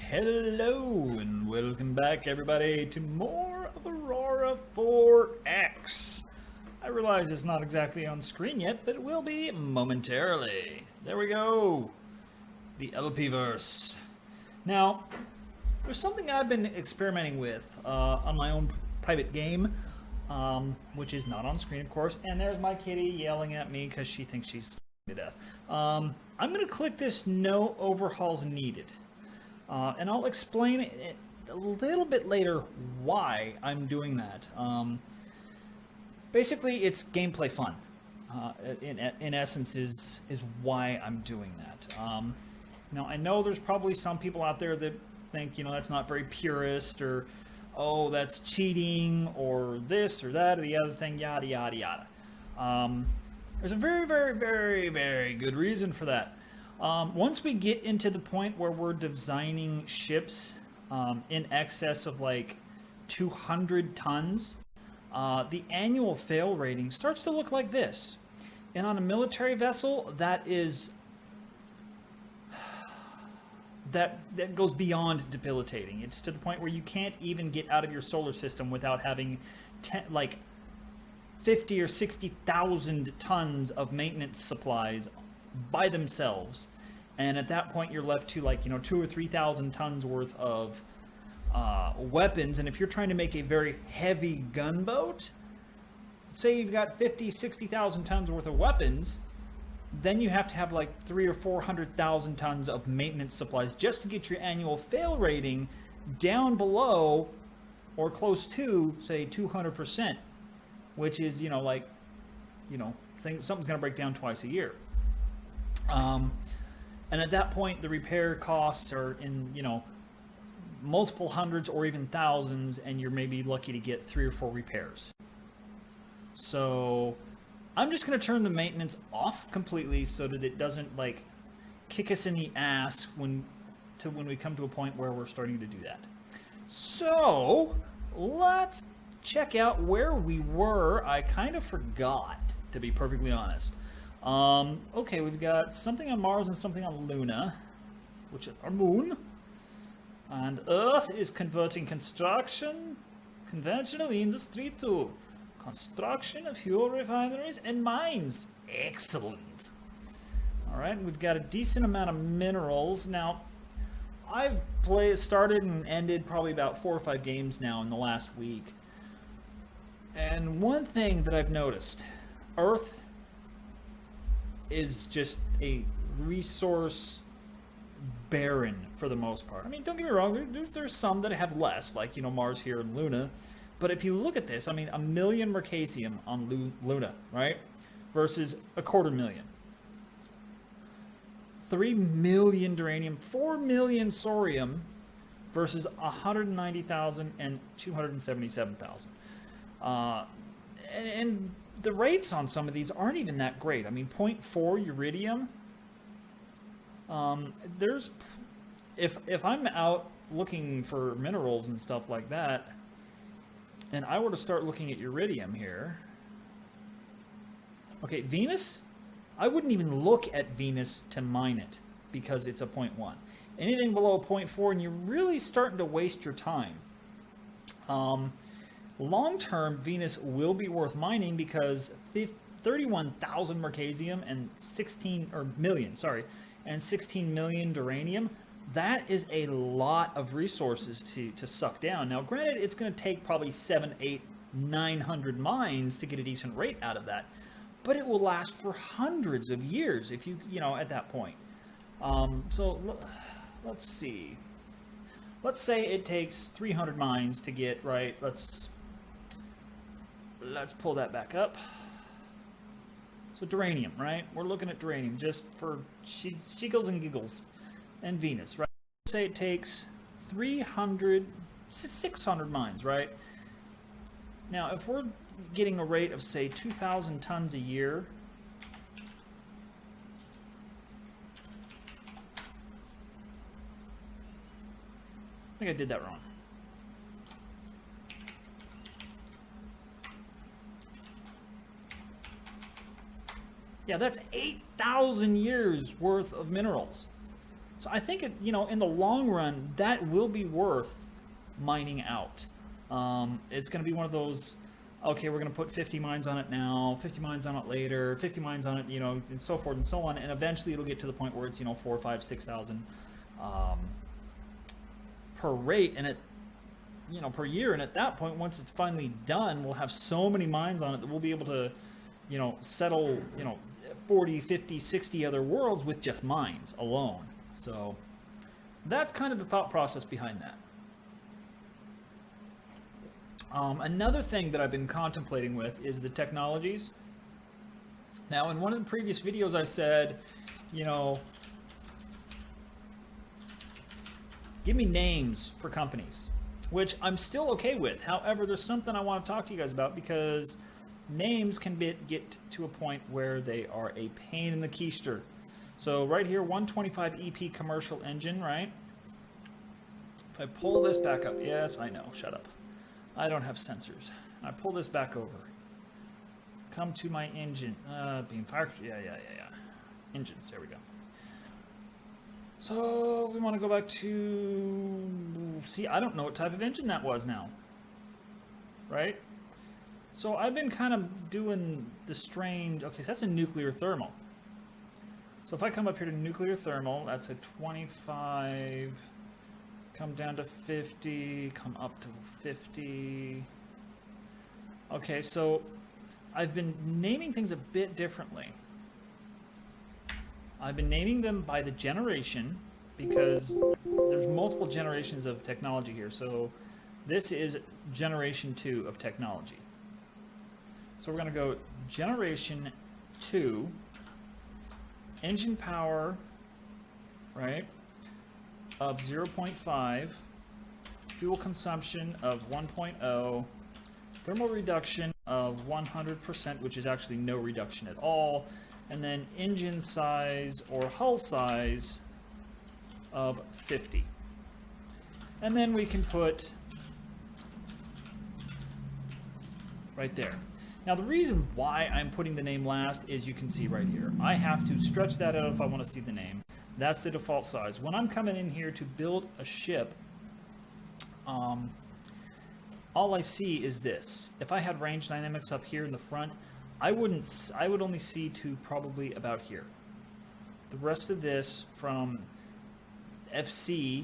Hello and welcome back everybody to more of Aurora 4X. I realize it's not exactly on screen yet, but it will be momentarily. There we go. The LP-verse. Now, there's something I've been experimenting with on my own private game, which is not on screen of course, and there's my kitty yelling at me because she thinks she's to death. I'm going to click this no overhauls needed. And I'll explain it a little bit later why I'm doing that. Basically, it's gameplay fun. In essence, is why I'm doing that. Now, I know there's probably some people out there that think, that's not very purist, or, oh, that's cheating, or this, or that, or the other thing, yada, yada, yada. There's a very, very, very, very good reason for that. Once we get into the point where we're designing ships in excess of like 200 tons, the annual fail rating starts to look like this. And on a military vessel, that goes beyond debilitating. It's to the point where you can't even get out of your solar system without having 50 or 60,000 tons of maintenance supplies by themselves, and at that point you're left to 2,000 or 3,000 tons worth of weapons. And if you're trying to make a very heavy gunboat, say you've got 50, 60,000 tons worth of weapons, then you have to have like 300,000 or 400,000 tons of maintenance supplies just to get your annual fail rating down below or close to, say, 200%, which is something's going to break down twice a year. And at that point, the repair costs are in, multiple hundreds or even thousands, and you're maybe lucky to get 3 or 4 repairs. So I'm just going to turn the maintenance off completely so that it doesn't kick us in the ass when we come to a point where we're starting to do that. So let's check out where we were. I kind of forgot, to be perfectly honest. Okay, we've got something on Mars and something on Luna, which is our moon. And Earth is converting construction, conventional industry to construction of fuel refineries and mines. Excellent. All right, we've got a decent amount of minerals. Now, I've started and ended probably about 4 or 5 games now in the last week. And one thing that I've noticed, Earth is just a resource barren for the most part. I mean, don't get me wrong, there's some that have less, like Mars here and Luna. But if you look at this, I mean, 1 million mercasium on Luna, right, versus 250,000. 3 million duranium, 4 million thorium versus 190,000 and 277,000. And the rates on some of these aren't even that great. I mean, 0.4 uridium. If I'm out looking for minerals and stuff like that, and I were to start looking at uridium here. Okay, Venus, I wouldn't even look at Venus to mine it because it's a 0.1. Anything below a 0.4, and you're really starting to waste your time. Long-term, Venus will be worth mining because 31,000 mercasium and 16 million duranium. That is a lot of resources to suck down. Now, granted, it's going to take probably 700, 800, 900 mines to get a decent rate out of that, but it will last for hundreds of years if you at that point. So let's see. Let's say it takes 300 mines to get right. Let's pull that back up. So duranium, right? We're looking at duranium just for giggles and giggles. And Venus, right? Let's say it takes 600 mines, right? Now, if we're getting a rate of, say, 2,000 tons a year, I think I did that wrong. Yeah, that's 8,000 years worth of minerals. So I think, in the long run, that will be worth mining out. It's going to be one of those, okay, we're going to put 50 mines on it now, 50 mines on it later, 50 mines on it, and so forth and so on. And eventually it'll get to the point where it's, 4, 5, 6,000 per rate, and per year. And at that point, once it's finally done, we'll have so many mines on it that we'll be able to, settle, 40, 50, 60 other worlds with just mines alone. So that's kind of the thought process behind that. Another thing that I've been contemplating with is the technologies. Now, in one of the previous videos I said, give me names for companies, which I'm still okay with. However, there's something I want to talk to you guys about, because names can get to a point where they are a pain in the keister. So right here, 125 EP commercial engine, right? If I pull this back up, yes, I know, shut up. I don't have sensors. I pull this back over. Come to my engine. Being fire. Yeah. Engines. There we go. So we want to go back to. See, I don't know what type of engine that was now. Right? So I've been kind of doing the strange. Okay, so that's a nuclear thermal. So if I come up here to nuclear thermal, that's a 25. Come down to 50, come up to 50. Okay, so I've been naming things a bit differently. I've been naming them by the generation, because there's multiple generations of technology here. So this is generation 2 of technology. So we're going to go generation 2, engine power, right? Of 0.5, fuel consumption of 1.0, thermal reduction of 100%, which is actually no reduction at all, and then engine size or hull size of 50. And then we can put right there. Now the reason why I'm putting the name last is, you can see right here, I have to stretch that out if I want to see the name. That's the default size. When I'm coming in here to build a ship, all I see is this. If I had range dynamics up here in the front, I would only see to probably about here. The rest of this from FC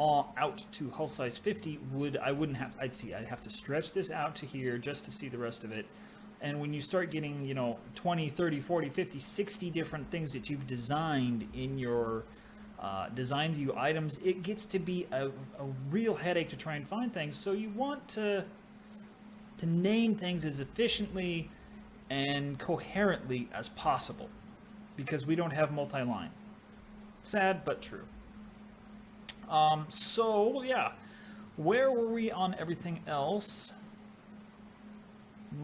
out to hull size 50 I'd have to stretch this out to here just to see the rest of it. And when you start getting, 20, 30, 40, 50, 60 different things that you've designed in your design view items, it gets to be a real headache to try and find things. So you want to name things as efficiently and coherently as possible, because we don't have multi-line. Sad, but true. So, yeah. Where were we on everything else?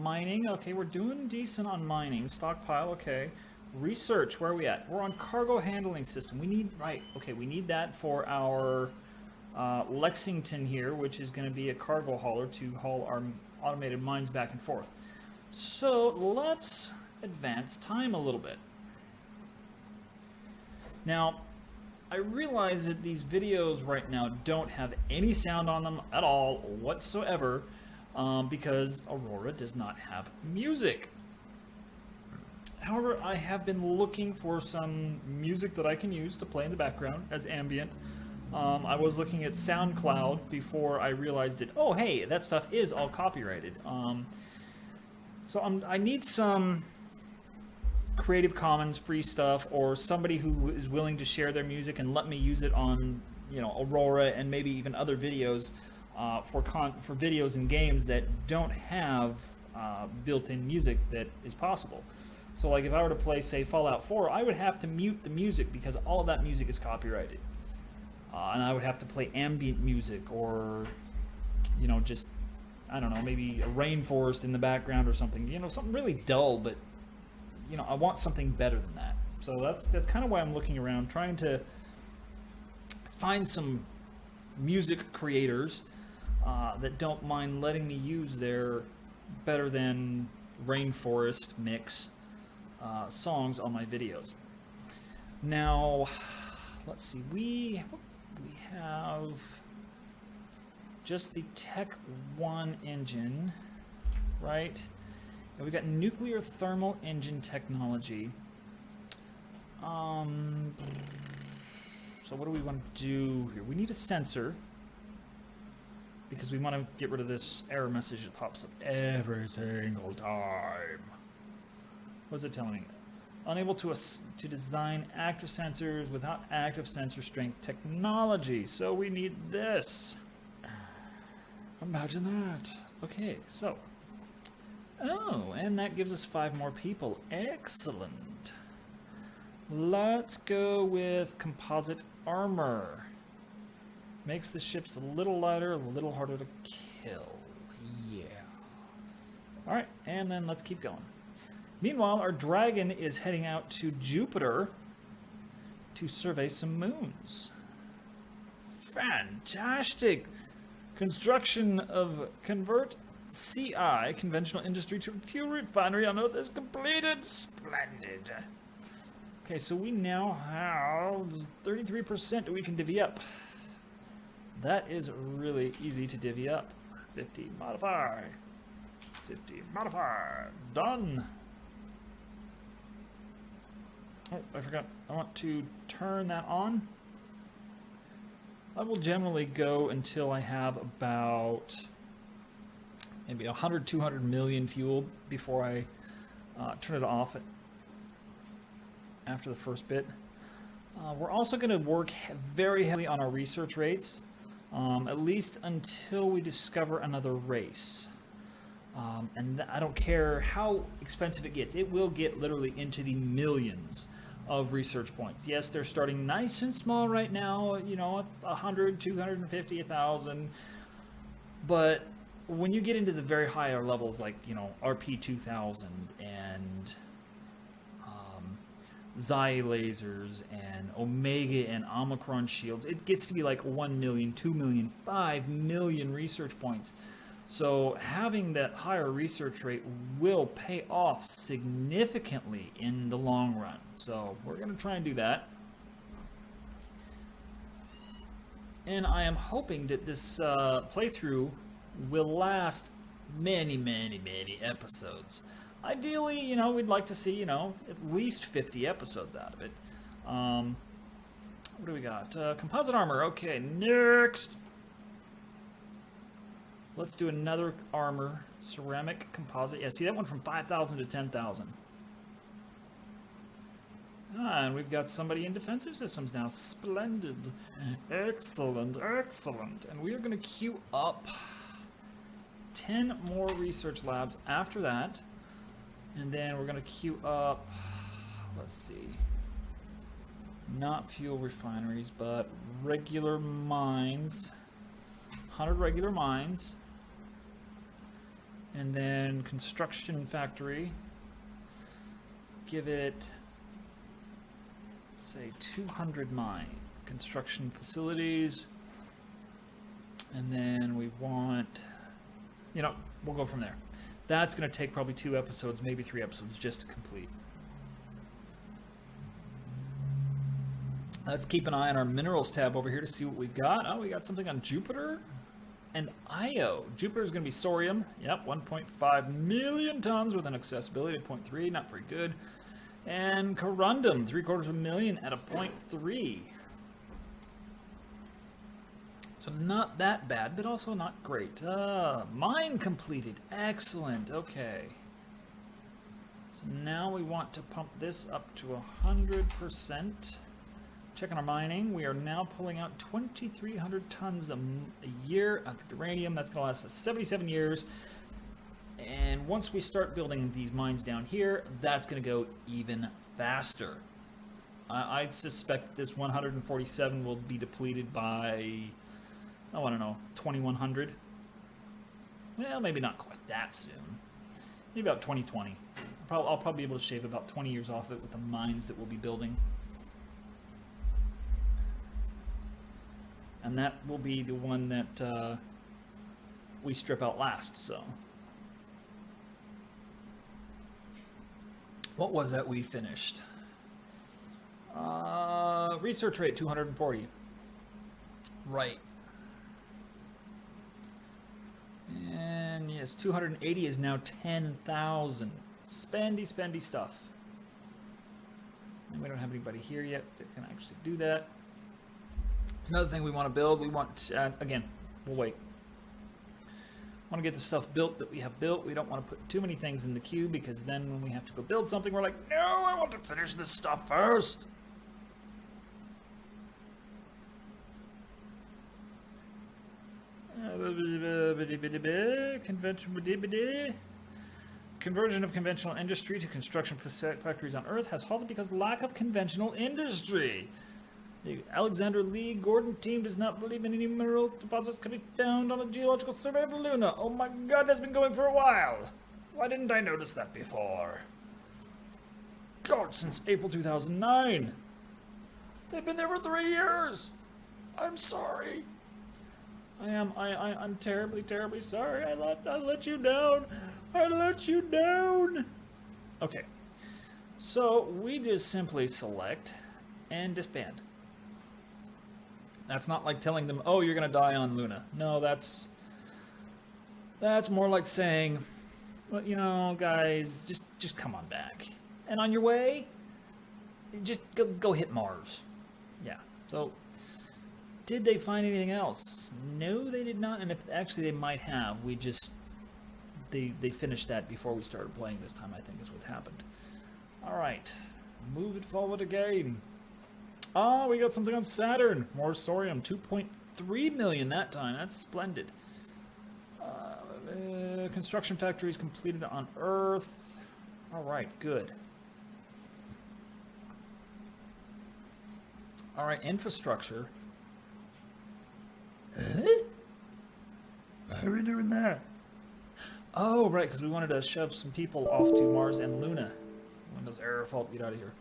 Mining, okay, we're doing decent on mining. Stockpile, okay. Research, where are we at? We're on cargo handling system. We need that for our Lexington here, which is going to be a cargo hauler to haul our automated mines back and forth. So let's advance time a little bit. Now, I realize that these videos right now don't have any sound on them at all whatsoever, because Aurora does not have music. However, I have been looking for some music that I can use to play in the background as ambient. I was looking at SoundCloud before I realized that, oh hey, that stuff is all copyrighted. So I need some Creative Commons free stuff, or somebody who is willing to share their music and let me use it on, Aurora and maybe even other videos for videos and games that don't have built-in music that is possible. So like if I were to play, say, Fallout 4, I would have to mute the music because all of that music is copyrighted. And I would have to play ambient music, or, just, I don't know, maybe a rainforest in the background or something. Something really dull, but, I want something better than that. So that's kind of why I'm looking around, trying to find some music creators that don't mind letting me use their better than rainforest mix songs on my videos. Now, let's see, we have just the Tech 1 engine, right? And we got nuclear thermal engine technology. So what do we want to do here? We need a sensor because we want to get rid of this error message that pops up every single time. What's it telling me? Unable to design active sensors without active sensor strength technology. So we need this. Imagine that. Okay, so. Oh, and that gives us 5 more people. Excellent. Let's go with composite armor. Makes the ships a little lighter, a little harder to kill. Yeah. Alright, and then let's keep going. Meanwhile, our dragon is heading out to Jupiter to survey some moons. Fantastic! Construction of convert CI, conventional industry, to fuel refinery on Earth is completed. Splendid. Okay, so we now have 33% we can divvy up. That is really easy to divvy up. 50, modify. 50, modify. Done. Oh, I forgot. I want to turn that on. I will generally go until I have about maybe 100, 200 million fuel before I turn it off after the first bit. We're also going to work very heavily on our research rates, at least until we discover another race. And I don't care how expensive it gets. It will get literally into the millions of research points. Yes, they're starting nice and small right now, you know, 100, 250, 1,000. But when you get into the very higher levels, like, you know, RP 2000 and Xi lasers and Omega and Omicron shields, it gets to be like 1 million, 2 million, 5 million research points. So having that higher research rate will pay off significantly in the long run. So we're going to try and do that. And I am hoping that this playthrough will last many, many, many episodes. Ideally, you know, we'd like to see, you know, at least 50 episodes out of it. What do we got? Composite armor. Okay, next. Let's do another armor. Ceramic composite. Yeah, see, that went from 5,000 to 10,000. And we've got somebody in defensive systems now. Splendid. Excellent, excellent. And we are going to queue up 10 more research labs after that. And then we're going to queue up, let's see, not fuel refineries, but regular mines. 100 regular mines. And then construction factory. Give it, say, 200 mine. Construction facilities. And then we want, you know, we'll go from there. That's going to take probably 2 episodes, maybe 3 episodes just to complete. Let's keep an eye on our minerals tab over here to see what we got. Oh, we got something on Jupiter and Io. Jupiter's going to be Sorium. Yep, 1.5 million tons with an accessibility of 0.3. Not very good. And Corundum, 750,000 at a 0.3. So not that bad, but also not great. Mine completed. Excellent. Okay. So now we want to pump this up to 100%. Checking our mining. We are now pulling out 2,300 tons a year of uranium. That's going to last us 77 years. And once we start building these mines down here, that's going to go even faster. I suspect this 147 will be depleted by, oh, I don't know, 2100. Well, maybe not quite that soon. Maybe about 2020. I'll probably be able to shave about 20 years off it with the mines that we'll be building. And that will be the one that we strip out last, so. What was that we finished? Research rate 240. Right. And yes, 280 is now 10,000. Spendy stuff. And we don't have anybody here yet that can actually do that. It's another thing we want to build. We want, again, we'll wait. Want to get the stuff built that we have built. We don't want to put too many things in the queue because then when we have to go build something, we're like, no, I want to finish this stuff first. Conversion of conventional industry to construction factories on Earth has halted because of lack of conventional industry. The Alexander Lee Gordon team does not believe any mineral deposits can be found on a geological survey of Luna. Oh my god, that's been going for a while. Why didn't I notice that before? God, since April 2009. They've been there for 3 years. I'm sorry. I'm terribly, terribly sorry. I let you down. I let you down. Okay. So we just simply select and disband. That's not like telling them, oh, you're going to die on Luna. No, that's more like saying, well, you know, guys, just come on back. And on your way, just go hit Mars. Yeah. So, did they find anything else? No, they did not. And if actually they might have, they finished that before we started playing this time, I think is what happened. All right. Move it forward again. Oh, we got something on Saturn. More thorium, 2.3 million that time. That's splendid. Construction factories completed on Earth. All right, good. All right, infrastructure. Huh? Why are we doing that? Oh, right, because we wanted to shove some people off to Mars and Luna. Windows error fault, get out of here.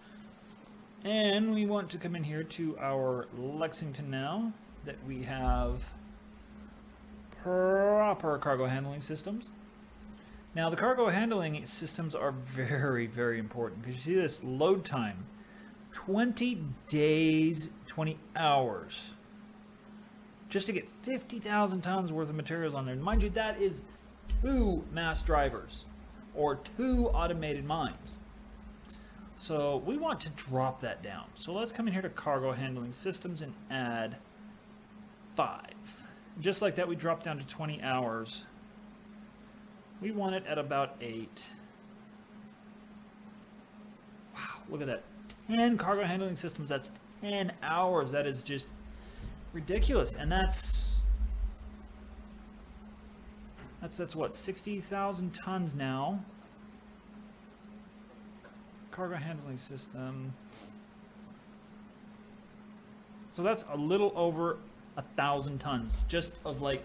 And we want to come in here to our Lexington now that we have proper cargo handling systems. Now the cargo handling systems are very, very important because you see this load time, 20 days, 20 hours, just to get 50,000 tons worth of materials on there. And mind you, that is 2 mass drivers or 2 automated mines. So we want to drop that down. So let's come in here to cargo handling systems and add 5. Just like that, we drop down to 20 hours. We want it at about 8. Wow, look at that. 10 cargo handling systems, that's 10 hours. That is just ridiculous. And that's what, 60,000 tons now. Cargo handling system. So that's a little over 1,000 tons just of like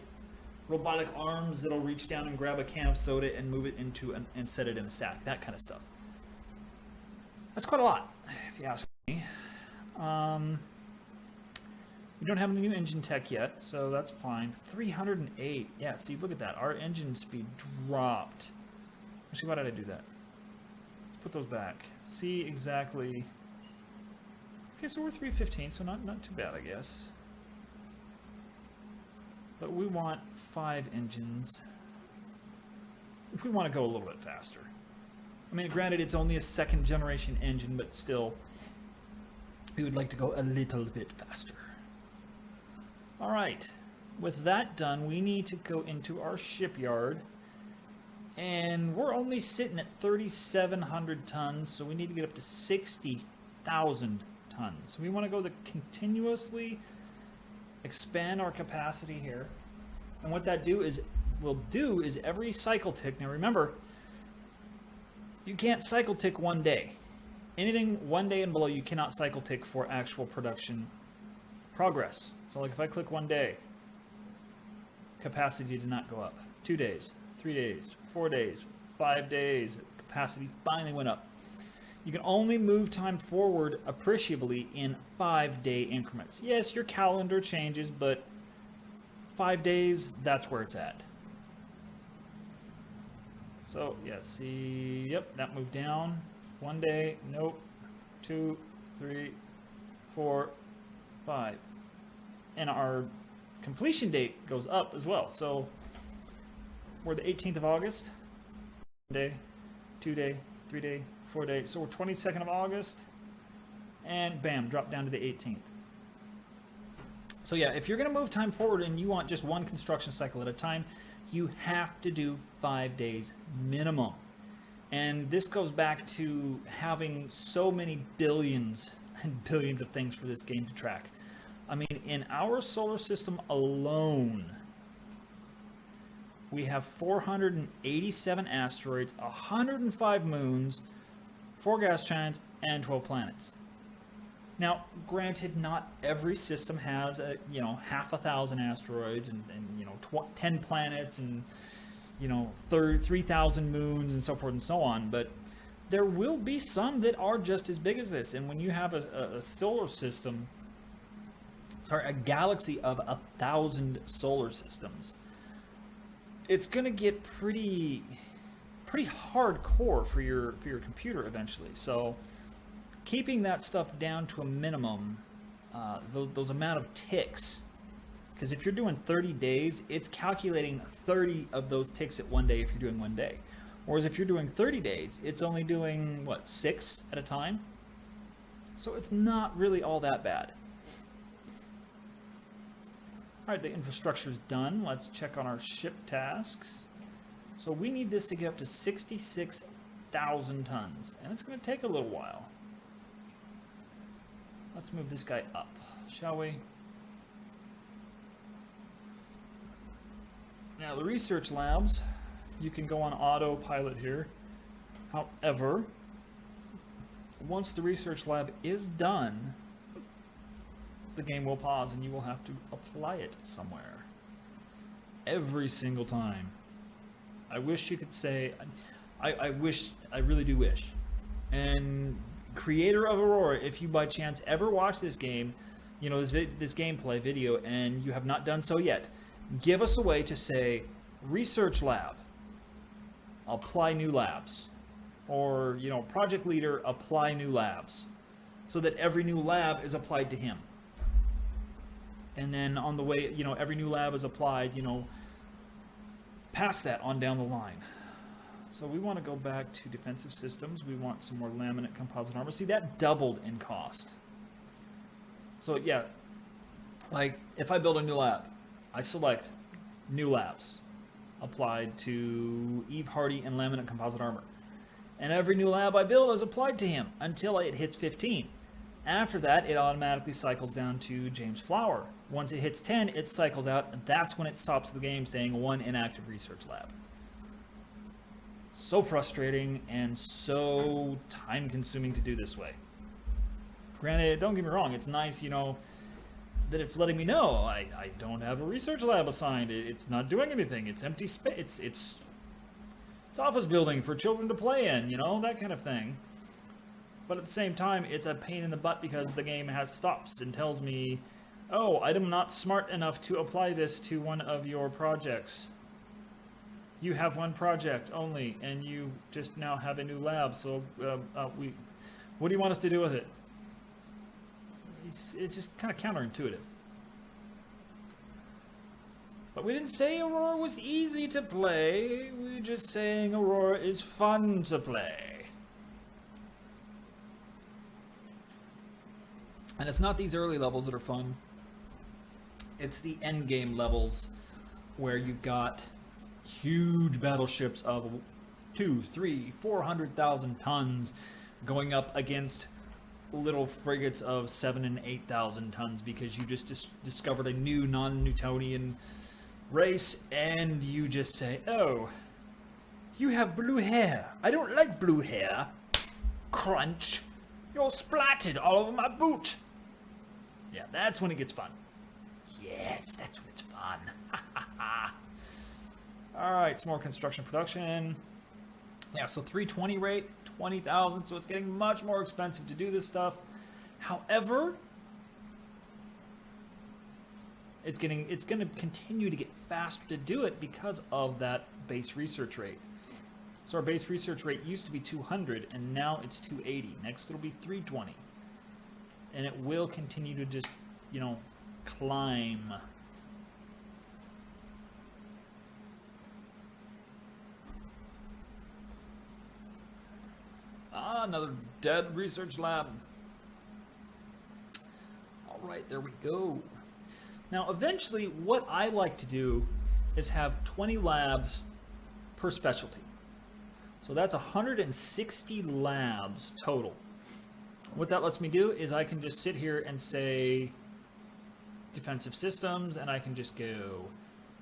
robotic arms that'll reach down and grab a can of soda and move it into and set it in a stack. That kind of stuff. That's quite a lot, if you ask me. We don't have any new engine tech yet, so that's fine. 308. Yeah, see, look at that. Our engine speed dropped. Actually, why did I do that? Let's put those back. See exactly. Okay, so we're 315, so not too bad, I guess. But we want 5 engines if we want to go a little bit faster. I mean, granted, it's only a 2nd generation engine, but still, we would like to go a little bit faster. All right, with that done, we need to go into our shipyard. And we're only sitting at 3,700 tons, so we need to get up to 60,000 tons. We want to go to continuously expand our capacity here. And what that will do is every cycle tick. Now remember, you can't cycle tick one day. Anything 1 day and below, you cannot cycle tick for actual production progress. So like if I click 1 day, capacity did not go up. 2 days, 3 days, 4 days, 5 days, capacity finally went up. You can only move time forward appreciably in 5-day increments. Yes, your calendar changes, but 5 days, that's where it's at. So, yeah, see, yep, that moved down. 1 day, nope. 2, 3, 4, 5. And our completion date goes up as well. So we're the 18th of August. 1 day, 2 day, 3 day, 4 day. So we're 22nd of August. And bam, drop down to the 18th. So yeah, if you're going to move time forward and you want just one construction cycle at a time, you have to do 5 days minimum. And this goes back to having so many billions and billions of things for this game to track. I mean, in our solar system alone, we have 487 asteroids, 105 moons, 4 gas giants, and 12 planets. Now, granted, not every system has, half a thousand asteroids and 10 planets and, 3,000 moons and so forth and so on, but there will be some that are just as big as this. And when you have a solar system, a galaxy of 1,000 solar systems, it's going to get pretty hardcore for your computer eventually. So keeping that stuff down to a minimum, those amount of ticks, because if you're doing 30 days, it's calculating 30 of those ticks at 1 day if you're doing 1 day. Whereas if you're doing 30 days, it's only doing, 6 at a time? So it's not really all that bad. All right, the infrastructure is done. Let's check on our ship tasks. So we need this to get up to 66,000 tons, and it's going to take a little while. Let's move this guy up, shall we? Now, the research labs, you can go on autopilot here. However, once the research lab is done, the game will pause and you will have to apply it somewhere. Every single time. I wish you could say, I really do wish. And creator of Aurora, if you by chance ever watch this game, this gameplay video, and you have not done so yet, give us a way to say, research lab, apply new labs. Or, project leader, apply new labs. So that every new lab is applied to him. And then on the way, every new lab is applied, past that on down the line. So we want to go back to defensive systems. We want some more laminate composite armor. See, that doubled in cost. So yeah, like if I build a new lab, I select new labs applied to Eve Hardy and laminate composite armor. And every new lab I build is applied to him until it hits 15. After that, it automatically cycles down to James Flower. Once it hits 10, it cycles out, and that's when it stops the game saying 1 inactive research lab. So frustrating and so time-consuming to do this way. Granted, don't get me wrong, it's nice, that it's letting me know I don't have a research lab assigned. It's not doing anything. It's empty space. It's office building for children to play in, that kind of thing. But at the same time, it's a pain in the butt because the game has stops and tells me, oh, I'm not smart enough to apply this to one of your projects. You have one project only, and you just now have a new lab, so what do you want us to do with it? It's just kind of counterintuitive. But we didn't say Aurora was easy to play. We were just saying Aurora is fun to play. And it's not these early levels that are fun. It's the end game levels where you've got huge battleships of 200,000, 300,000, 400,000 tons going up against little frigates of 7,000 and 8,000 tons because you just discovered a new non-Newtonian race, and you just say, oh, you have blue hair. I don't like blue hair. Crunch. You're splattered all over my boot. Yeah, that's when it gets fun. Yes, that's when it's fun. Alright, some more construction production. Yeah, so 320 rate, 20,000, so it's getting much more expensive to do this stuff. However, it's going to continue to get faster to do it because of that base research rate. So our base research rate used to be 200, and now it's 280. Next it'll be 320. and it will continue to just, you know, climb. Another dead research lab. All right, there we go. Now, eventually, what I like to do is have 20 labs per specialty. So that's 160 labs total. What that lets me do is I can just sit here and say defensive systems, and I can just go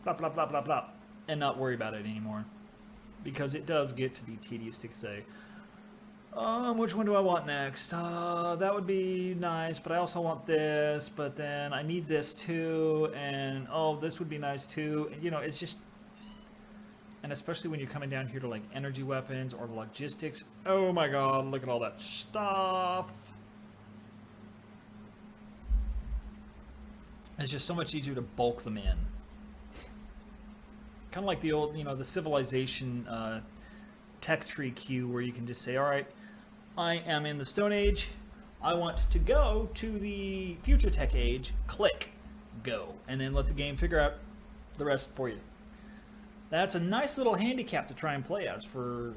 blah, blah, blah, blah, blah, and not worry about it anymore. Because it does get to be tedious to say, which one do I want next? That would be nice, but I also want this, but then I need this too, and oh, this would be nice too. And, you know, it's just, and especially when you're coming down here to like energy weapons or logistics. Oh my god, look at all that stuff. It's just so much easier to bulk them in. Kind of like the old, you know, the civilization tech tree queue where you can just say, all right, I am in the Stone Age. I want to go to the future tech age. Click, go, and then let the game figure out the rest for you. That's a nice little handicap to try and play as for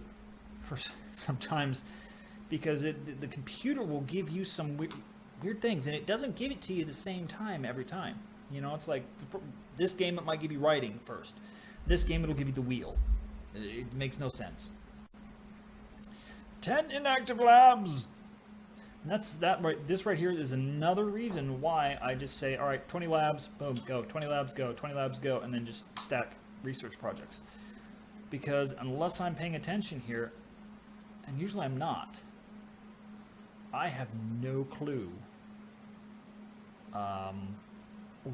sometimes, because the computer will give you some weird things, and it doesn't give it to you the same time every time. You know, it's like this game it might give you writing first. This game it'll give you the wheel. It makes no sense. 10 inactive labs. And that's that right. This right here is another reason why I just say, all right, 20 labs, boom, go. 20 labs, go. 20 labs, go, and then just stack research projects. Because unless I'm paying attention here, and usually I'm not, I have no clue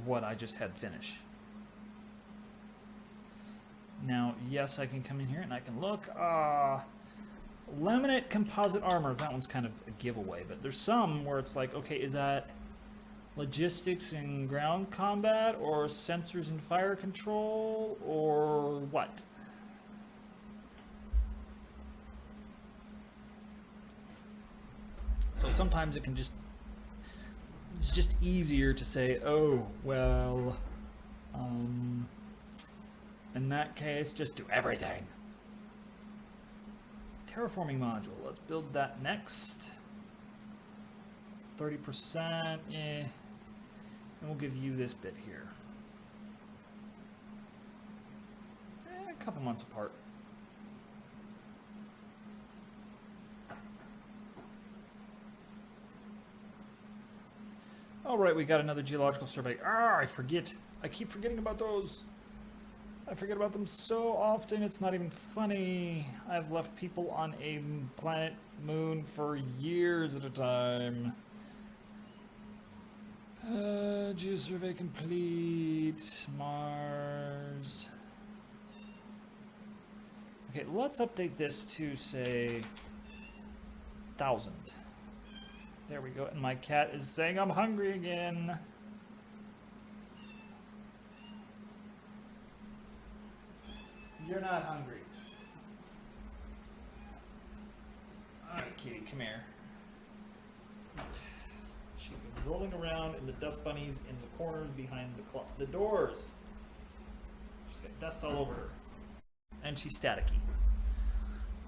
what I just had finish. Now, yes, I can come in here and I can look. Laminate composite armor. That one's kind of a giveaway, but there's some where it's like, okay, is that logistics and ground combat, or sensors and fire control, or what? So sometimes it can just, it's just easier to say, oh, well, in that case, just do everything. Terraforming module. Let's build that next. 30%. And we'll give you this bit here. A couple months apart. All right, we got another geological survey. I forget. I keep forgetting about those. I forget about them so often, it's not even funny. I've left people on a planet moon for years at a time. Geosurvey complete. Mars. Okay, let's update this to, say, 1,000. There we go. And my cat is saying I'm hungry again. You're not hungry. Alright, kitty, come here. She's been rolling around in the dust bunnies in the corners behind the doors. She's got dust all over her. And she's staticky.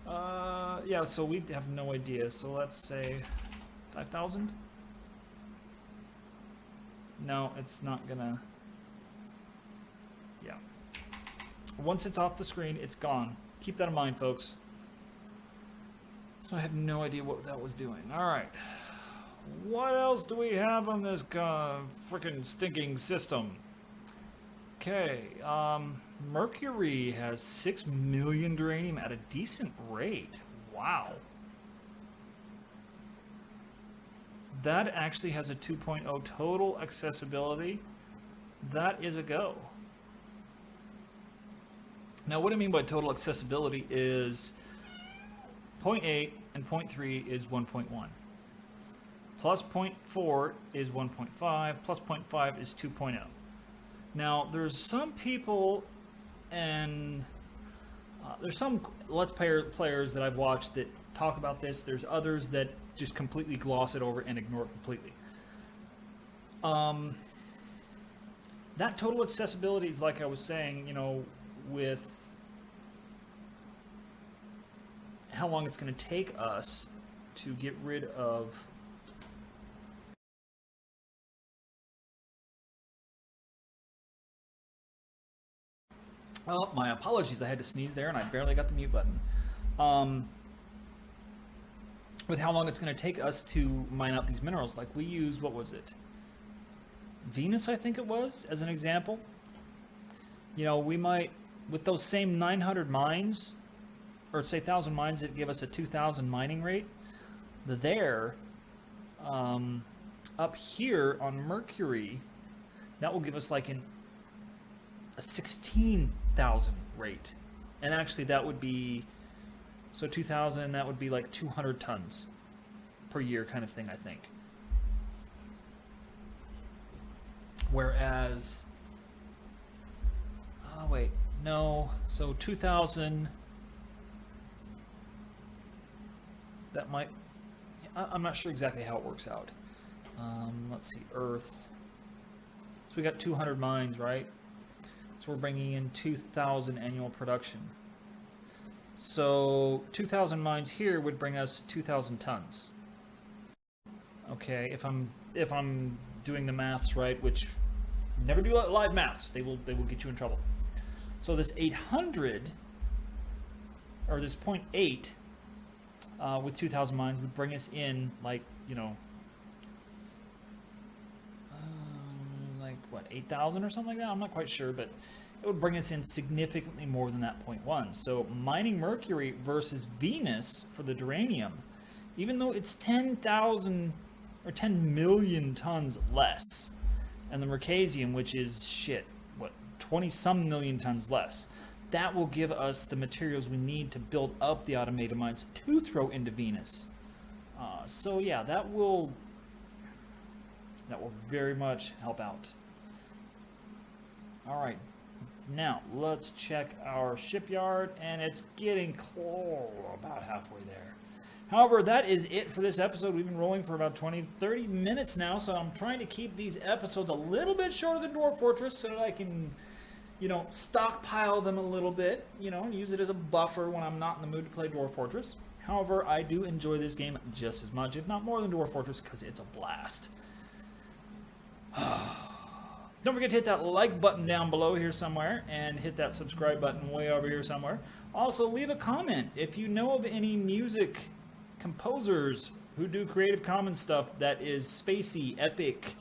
Yeah, so we have no idea. So let's say 5,000? No, it's not gonna... Yeah. Once it's off the screen, it's gone. Keep that in mind, folks. So I have no idea what that was doing. Alright. What else do we have on this frickin' stinking system? Okay, Mercury has 6 million uranium at a decent rate. Wow. That actually has a 2.0 total accessibility. That is a go. Now, what I mean by total accessibility is 0.8 and 0.3 is 1.1. Plus 0.4 is 1.5. Plus 0.5 is 2.0. Now, there's some people and there's some Let's Play players that I've watched that talk about this. There's others that just completely gloss it over and ignore it completely. That total accessibility is, like I was saying, you know, with how long it's going to take us to get rid of oh, my apologies, I had to sneeze there and I barely got the mute button. With how long it's going to take us to mine out these minerals, like we use, what was it? Venus, I think it was, as an example. You know, we might, with those same 900 mines, or say 1,000 mines that give us a 2,000 mining rate, there, up here on Mercury, that will give us like a 16,000 rate. And actually that would be, so 2,000, that would be like 200 tons per year kind of thing, I think. Whereas, oh wait, no, so 2,000, that might, I'm not sure exactly how it works out. Let's see, Earth, so we got 200 mines, right? So we're bringing in 2,000 annual production. So 2,000 mines here would bring us 2,000 tons. Okay, if I'm doing the maths right, which never do live maths, they will get you in trouble. So this 800 or this 0.8 with 2,000 mines would bring us in like, you know, like what, 8,000 or something like that. I'm not quite sure, but it would bring us in significantly more than that 0.1. So mining Mercury versus Venus for the duranium, even though it's 10,000 or 10 million tons less, and the mercasium, which is shit, what, 20 some million tons less, that will give us the materials we need to build up the automated mines to throw into Venus. So yeah, that will very much help out. All right. Now, let's check our shipyard, and it's getting close, about halfway there. However, that is it for this episode. We've been rolling for about 20-30 minutes now, so I'm trying to keep these episodes a little bit shorter than Dwarf Fortress so that I can, you know, stockpile them a little bit, you know, and use it as a buffer when I'm not in the mood to play Dwarf Fortress. However, I do enjoy this game just as much, if not more than Dwarf Fortress, because it's a blast. Don't forget to hit that like button down below here somewhere, and hit that subscribe button way over here somewhere. Also, leave a comment if you know of any music composers who do Creative Commons stuff that is spacey, epic,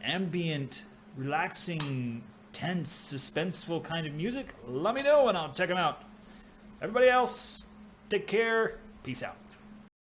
ambient, relaxing, tense, suspenseful kind of music. Let me know and I'll check them out. Everybody else, take care. Peace out.